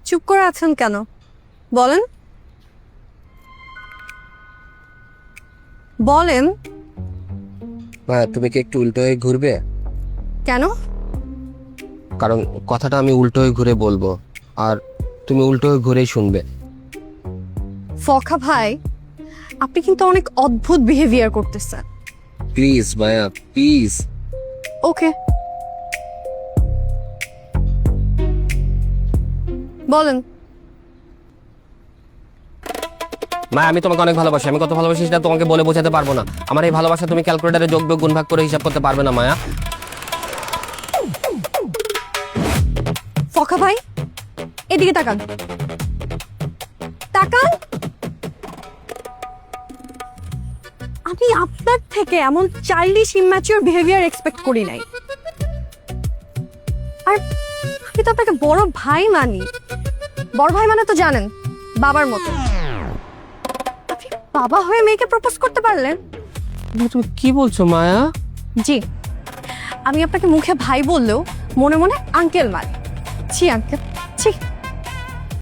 চুপ করে আছেন কেন? বলেন বলেন। মায়া, তুমি কি একটু উল্টো হয়ে ঘুরবে? কেন? কারণ কথাটা আমি উল্টো হয়ে ঘুরে বলবো, আর তুমি উল্টো হয়ে ঘুরেই শুনবে। ফখা ভাই, আপনি কিন্তু অনেক অদ্ভুত বিহেভিয়ার করতেছেন। Please Maya, please. ওকে, বলেন। মায়া, আমি তোমাকে অনেক ভালোবাসি। আমি কত ভালোবাসি সেটা তোমাকে বলে বোঝাতে পারবো না। আমার এই ভালোবাসা তুমি ক্যালকুলেটারে যোগ বিয়োগ গুণ ভাগ করে হিসাব করতে পারবে না মায়া। ফখা ভাই, এদিকে তাকান, তাকান। আমি আপনার থেকে এমন চাইল্ডিশ ইম্যাচিওর বিহেভিয়ার এক্সপেক্ট করি নাই। আর আমি তো আপনাকে বড় ভাই মানি। বড় ভাই মানে তো জানেন, বাবার মতো। আপনি বাবা হয়ে মেয়েকে প্রপোজ করতে পারলেন? তুমি কি বলছো মায়া? জি, আমি আপনাকে মুখে ভাই বললেও মনে মনে আঙ্কেল মানি। জি আঙ্কেল।